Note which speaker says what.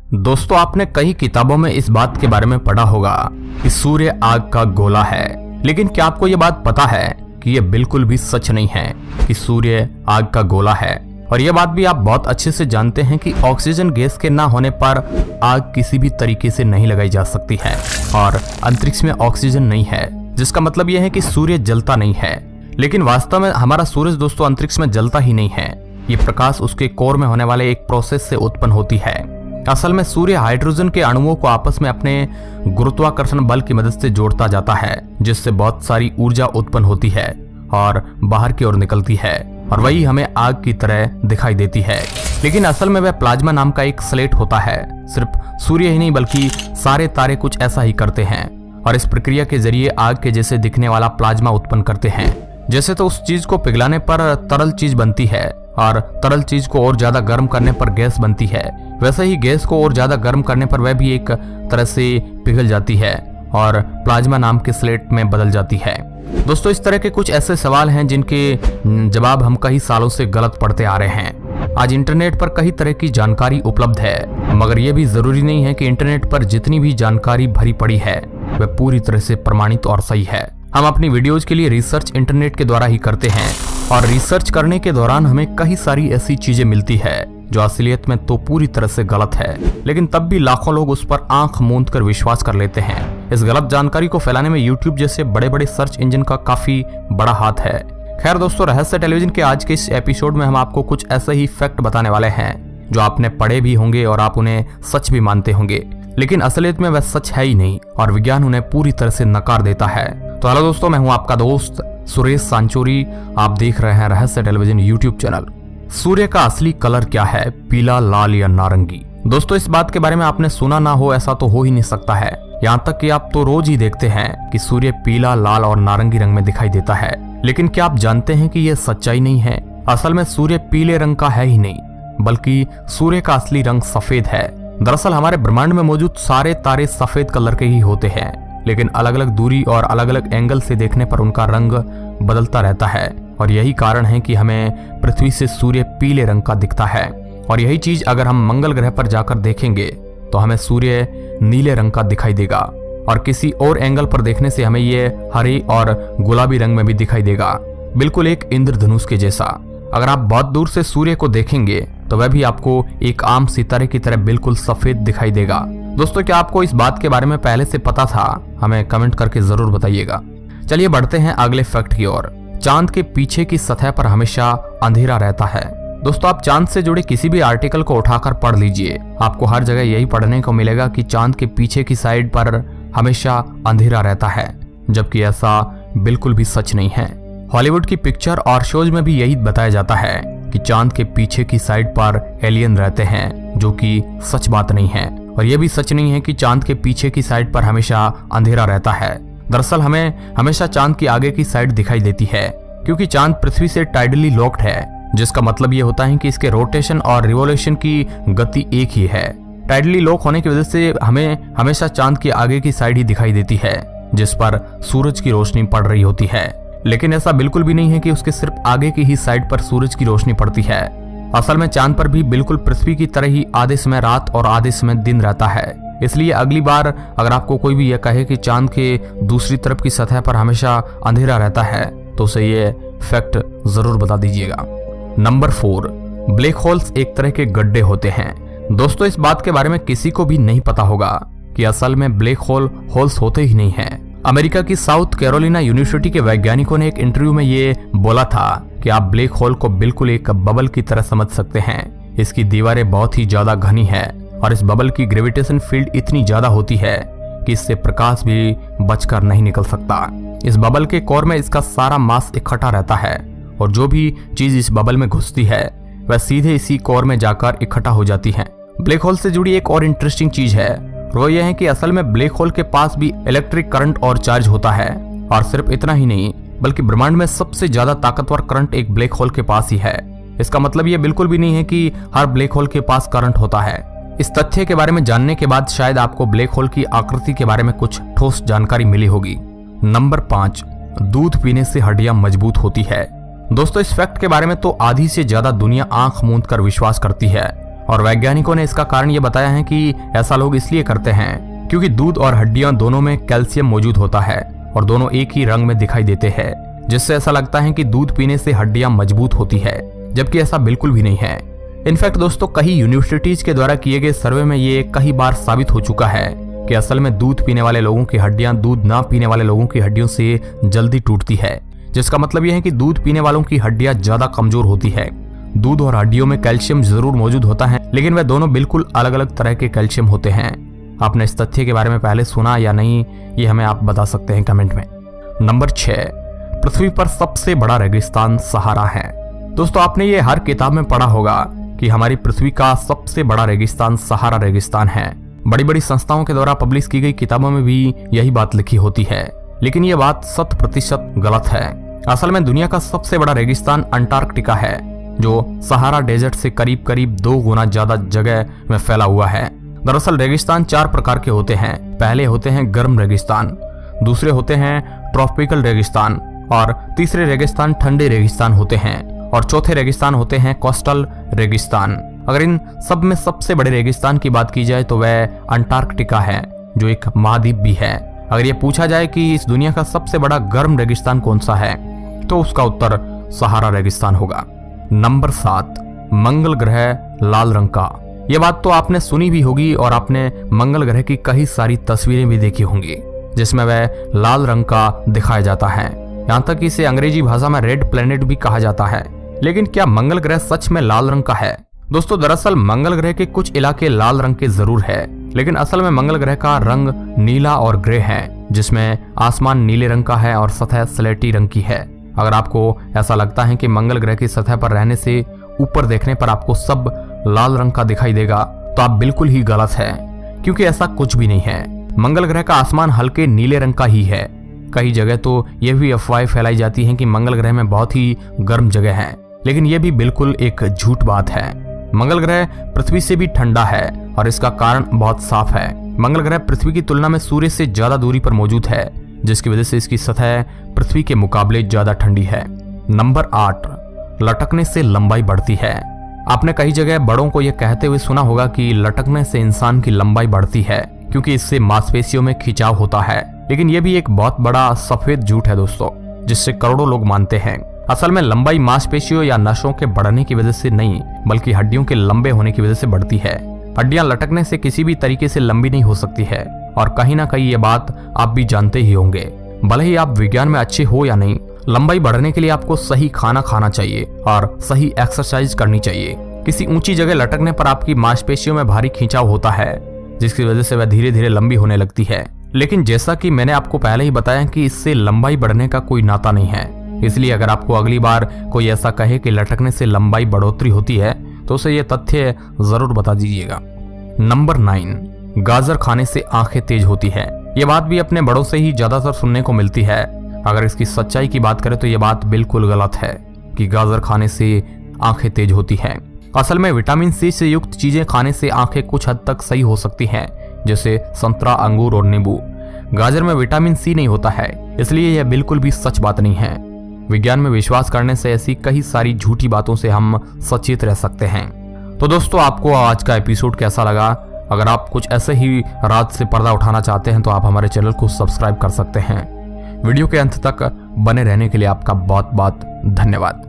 Speaker 1: दोस्तों, आपने कई किताबों में इस बात के बारे में पढ़ा होगा कि सूर्य आग का गोला है। लेकिन क्या आपको ये बात पता है कि ये बिल्कुल भी सच नहीं है कि सूर्य आग का गोला है। और ये बात भी आप बहुत अच्छे से जानते हैं कि ऑक्सीजन गैस के ना होने पर आग किसी भी तरीके से नहीं लगाई जा सकती है और अंतरिक्ष में ऑक्सीजन नहीं है, जिसका मतलब यह है कि सूर्य जलता नहीं है। लेकिन वास्तव में हमारा सूरज दोस्तों अंतरिक्ष में जलता ही नहीं है। ये प्रकाश उसके कोर में होने वाले एक प्रोसेस से उत्पन्न होती है। असल में सूर्य हाइड्रोजन के अणुओं को आपस में अपने गुरुत्वाकर्षण बल की मदद से जोड़ता जाता है, जिससे बहुत सारी ऊर्जा उत्पन्न होती है और बाहर की ओर निकलती है और वही हमें आग की तरह दिखाई देती है। लेकिन असल में वह प्लाज्मा नाम का एक स्लेट होता है। सिर्फ सूर्य ही नहीं बल्कि सारे तारे कुछ ऐसा ही करते हैं और इस प्रक्रिया के जरिए आग के जैसे दिखने वाला प्लाज्मा उत्पन्न करते हैं। जैसे तो उस चीज को पिघलाने पर तरल चीज बनती है और तरल चीज को और ज्यादा गर्म करने पर गैस बनती है, वैसे ही गैस को और ज्यादा गर्म करने पर वह भी एक तरह से पिघल जाती है और प्लाज्मा नाम के स्लेट में बदल जाती है। दोस्तों, इस तरह के कुछ ऐसे सवाल हैं जिनके जवाब हम कई सालों से गलत पढ़ते आ रहे हैं। आज इंटरनेट पर कई तरह की जानकारी उपलब्ध है, मगर यह भी जरूरी नहीं है कि इंटरनेट पर जितनी भी जानकारी भरी पड़ी है वह पूरी तरह से प्रमाणित और सही है। हम अपनी वीडियोज के लिए रिसर्च इंटरनेट के द्वारा ही करते हैं और रिसर्च करने के दौरान हमें कई सारी ऐसी चीजें मिलती है जो असलियत में तो पूरी तरह से गलत है, लेकिन तब भी लाखों लोग उस पर आंख मूंद कर विश्वास कर लेते हैं। इस गलत जानकारी को फैलाने में यूट्यूब जैसे बड़े बड़े सर्च इंजन का काफी बड़ा हाथ है। खैर दोस्तों, रहस्य टेलीविजन के आज के इस एपिसोड में हम आपको कुछ ऐसे ही फैक्ट बताने वाले हैं जो आपने पढ़े भी होंगे और आप उन्हें सच भी मानते होंगे, लेकिन असलियत में वह सच है ही नहीं और विज्ञान उन्हें पूरी तरह से नकार देता है। तो हेलो दोस्तों, मैं हूं आपका दोस्त सुरेश सांचोरी। आप देख रहे हैं रहस्य टेलीविजन यूट्यूब चैनल। सूर्य का असली कलर क्या है, पीला, लाल या नारंगी? दोस्तों, इस बात के बारे में आपने सुना ना हो ऐसा तो हो ही नहीं सकता है। यहाँ तक कि आप तो रोज ही देखते हैं कि सूर्य पीला, लाल और नारंगी रंग में दिखाई देता है। लेकिन क्या आप जानते हैं कि यह सच्चाई नहीं है? असल में सूर्य पीले रंग का है ही नहीं, बल्कि सूर्य का असली रंग सफेद है। दरअसल हमारे ब्रह्मांड में मौजूद सारे तारे सफेद कलर के ही होते हैं, लेकिन अलग अलग दूरी और अलग अलग एंगल से देखने पर उनका रंग बदलता रहता है और यही कारण है कि हमें पृथ्वी से सूर्य पीले रंग का दिखता है। और यही चीज अगर हम मंगल ग्रह पर जाकर देखेंगे तो हमें सूर्य नीले रंग का दिखाई देगा और किसी और एंगल पर देखने से हमें ये हरे और गुलाबी रंग में भी दिखाई देगा, बिल्कुल एक इंद्रधनुष के जैसा। अगर आप बहुत दूर से सूर्य को देखेंगे तो वह भी आपको एक आम सितारे की तरह बिल्कुल सफेद दिखाई देगा। दोस्तों, क्या आपको इस बात के बारे में पहले से पता था? हमें कमेंट करके जरूर बताइएगा। चलिए बढ़ते हैं अगले फैक्ट की ओर। चांद के पीछे की सतह पर हमेशा अंधेरा रहता है। दोस्तों, आप चांद से जुड़े किसी भी आर्टिकल को उठाकर पढ़ लीजिए, आपको हर जगह यही पढ़ने को मिलेगा कि चांद के पीछे की साइड पर हमेशा अंधेरा रहता है, जबकि ऐसा बिल्कुल भी सच नहीं है। हॉलीवुड की पिक्चर और शोज में भी यही बताया जाता है कि चांद के पीछे की साइड पर एलियन रहते हैं, जो कि सच बात नहीं है। और यह भी सच नहीं है कि चांद के पीछे की साइड पर हमेशा अंधेरा रहता है। दरअसल हमें हमेशा चांद की आगे की साइड दिखाई देती है, क्योंकि चांद पृथ्वी से टाइडली लॉक्ड है, जिसका मतलब ये होता है कि इसके रोटेशन और रिवोल्यूशन की गति एक ही है। टाइडली लॉक होने की वजह से हमें हमेशा चांद की आगे की साइड ही दिखाई देती है, जिस पर सूरज की रोशनी पड़ रही होती है। लेकिन ऐसा बिल्कुल भी नहीं है कि उसके सिर्फ आगे की ही साइड पर सूरज की रोशनी पड़ती है। असल में चांद पर भी बिल्कुल पृथ्वी की तरह ही आधे समय रात और आधे समय दिन रहता है। इसलिए अगली बार अगर आपको कोई भी यह कहे कि चांद के दूसरी तरफ की सतह पर हमेशा अंधेरा रहता है तो उसे ये फैक्ट जरूर बता दीजिएगा। नंबर 4, ब्लैक होल्स एक तरह के गड्ढे होते हैं। दोस्तों, इस बात के बारे में किसी को भी नहीं पता होगा कि असल में ब्लैक होल्स होते ही नहीं है। अमेरिका की साउथ कैरोलिना यूनिवर्सिटी के वैज्ञानिकों ने एक इंटरव्यू में ये बोला था कि आप ब्लैक होल को बिल्कुल एक बबल की तरह समझ सकते हैं। इसकी दीवारें बहुत ही ज्यादा घनी है और इस बबल की ग्रेविटेशन फील्ड इतनी ज्यादा होती है कि इससे प्रकाश भी बचकर नहीं निकल सकता। इस बबल के कोर में इसका सारा मास इकट्ठा रहता है और जो भी चीज इस बबल में घुसती है वह सीधे इसी कोर में जाकर इकट्ठा हो जाती है। ब्लैक होल से जुड़ी एक और इंटरेस्टिंग चीज है, वो यह है कि असल में ब्लैक होल के पास भी इलेक्ट्रिक करंट और चार्ज होता है। और सिर्फ इतना ही नहीं, बल्कि ब्रह्मांड में सबसे ज्यादा ताकतवर करंट एक ब्लैक होल के पास ही है। इसका मतलब यह बिल्कुल भी नहीं है कि हर ब्लैक होल के पास करंट होता है। इस तथ्य के बारे में जानने के बाद शायद आपको ब्लैक होल की आकृति के बारे में कुछ ठोस जानकारी मिली होगी। नंबर 5, दूध पीने से हड्डियां मजबूत होती है। दोस्तों, इस फैक्ट के बारे में तो आधी से ज्यादा दुनिया आंख मूंद कर विश्वास करती है और वैज्ञानिकों ने इसका कारण ये बताया है कि ऐसा लोग इसलिए करते हैं क्योंकि दूध और हड्डियां दोनों में कैल्शियम मौजूद होता है और दोनों एक ही रंग में दिखाई देते हैं, जिससे ऐसा लगता है कि दूध पीने से हड्डियां मजबूत होती है, जबकि ऐसा बिल्कुल भी नहीं है। इनफैक्ट दोस्तों, कई यूनिवर्सिटीज के द्वारा किए गए सर्वे में ये कई बार साबित हो चुका है कि असल में दूध पीने वाले लोगों की हड्डियां दूध ना पीने वाले लोगों की हड्डियों से जल्दी टूटती है, जिसका मतलब यह है कि दूध पीने वालों की हड्डियां ज्यादा कमजोर होती है। दूध और हड्डियों में कैल्शियम जरूर मौजूद होता है, लेकिन वह दोनों बिल्कुल अलग अलग तरह के कैल्शियम होते हैं। आपने इस तथ्य के बारे में पहले सुना या नहीं, ये हमें आप बता सकते हैं कमेंट में। नंबर 6, पृथ्वी पर सबसे बड़ा रेगिस्तान सहारा है। दोस्तों, आपने ये हर किताब में पढ़ा होगा कि हमारी पृथ्वी का सबसे बड़ा रेगिस्तान सहारा रेगिस्तान है। बड़ी बड़ी संस्थाओं के द्वारा पब्लिश की गई किताबों में भी यही बात लिखी होती है, लेकिन ये बात 100% गलत है। असल में दुनिया का सबसे बड़ा रेगिस्तान अंटार्कटिका है, जो सहारा डेजर्ट से करीब करीब 2 गुना ज्यादा जगह में फैला हुआ है। दरअसल रेगिस्तान 4 प्रकार के होते हैं। पहले होते हैं गर्म रेगिस्तान, दूसरे होते हैं ट्रॉपिकल रेगिस्तान, और तीसरे रेगिस्तान ठंडे रेगिस्तान होते हैं, और चौथे रेगिस्तान होते हैं कोस्टल रेगिस्तान। अगर इन सब में सबसे बड़े रेगिस्तान की बात की जाए तो वह अंटार्कटिका है, जो एक महाद्वीप भी है। अगर ये पूछा जाए कि इस दुनिया का सबसे बड़ा गर्म रेगिस्तान कौन सा है, तो उसका उत्तर सहारा रेगिस्तान होगा। नंबर 7, मंगल ग्रह लाल रंग का। यह बात तो आपने सुनी भी होगी और आपने मंगल ग्रह की कई सारी तस्वीरें भी देखी होंगी, जिसमें वह लाल रंग का दिखाया जाता है। यहाँ तक कि इसे अंग्रेजी भाषा में रेड प्लेनेट भी कहा जाता है। लेकिन क्या मंगल ग्रह सच में लाल रंग का है? दोस्तों, दरअसल मंगल ग्रह के कुछ इलाके लाल रंग के जरूर है, लेकिन असल में मंगल ग्रह का रंग नीला और ग्रे है, जिसमें आसमान नीले रंग का है और सतह स्लेटी रंग की है। अगर आपको ऐसा लगता है कि मंगल ग्रह की सतह पर रहने से ऊपर देखने पर आपको सब लाल रंग का दिखाई देगा, तो आप बिल्कुल ही गलत है, क्योंकि ऐसा कुछ भी नहीं है। मंगल ग्रह का आसमान हल्के नीले रंग का ही है। कई जगह तो यह भी अफवाहें फैलाई जाती हैं कि मंगल ग्रह में बहुत ही गर्म जगह है, लेकिन यह भी बिल्कुल एक झूठ बात है। मंगल ग्रह पृथ्वी से भी ठंडा है और इसका कारण बहुत साफ है। मंगल ग्रह पृथ्वी की तुलना में सूर्य से ज्यादा दूरी पर मौजूद है, जिसकी वजह से इसकी सतह पृथ्वी के मुकाबले ज्यादा ठंडी है। नंबर 8, लटकने से लंबाई बढ़ती है। आपने कई जगह बड़ों को यह कहते हुए सुना होगा कि लटकने से इंसान की लंबाई बढ़ती है, क्योंकि इससे मांसपेशियों में खिंचाव होता है। लेकिन यह भी एक बहुत बड़ा सफेद झूठ है दोस्तों, जिससे करोड़ों लोग मानते हैं। असल में लंबाई मांसपेशियों या नसों के बढ़ने की वजह से नहीं, बल्कि हड्डियों के लंबे होने की वजह से बढ़ती है। हड्डियां लटकने से किसी भी तरीके से लंबी नहीं हो सकती है, और कहीं ना कहीं ये बात आप भी जानते ही होंगे। भले ही आप विज्ञान में अच्छे हो या नहीं, लंबाई बढ़ने के लिए आपको सही खाना खाना चाहिए और सही एक्सरसाइज करनी चाहिए। किसी ऊंची जगह लटकने पर आपकी मांसपेशियों में भारी खिंचाव होता है, जिसकी वजह से वह धीरे धीरे लंबी होने लगती है। लेकिन जैसा कि मैंने आपको पहले ही बताया कि इससे लंबाई बढ़ने का कोई नाता नहीं है। इसलिए अगर आपको अगली बार कोई ऐसा कहे कि लटकने से लंबाई बढ़ोतरी होती है, तो उसे यह तथ्य जरूर बता दीजिएगा। नंबर 9, गाजर खाने से आंखें तेज होती है। ये बात भी अपने बड़ों से ही ज्यादातर सुनने को मिलती है। अगर इसकी सच्चाई की बात करें तो यह बात बिल्कुल गलत है कि गाजर खाने से आंखें तेज होती हैं। असल में विटामिन सी से युक्त चीजें खाने से आंखें कुछ हद तक सही हो सकती हैं, जैसे संतरा, अंगूर और नींबू। गाजर में विटामिन सी नहीं होता है, इसलिए यह बिल्कुल भी सच बात नहीं है। विज्ञान में विश्वास करने से ऐसी कई सारी झूठी बातों से हम सचेत रह सकते हैं। तो दोस्तों, आपको आज का एपिसोड कैसा लगा? अगर आप कुछ ऐसे ही रात से पर्दा उठाना चाहते हैं तो आप हमारे चैनल को सब्सक्राइब कर सकते हैं। वीडियो के अंत तक बने रहने के लिए आपका बहुत बहुत धन्यवाद।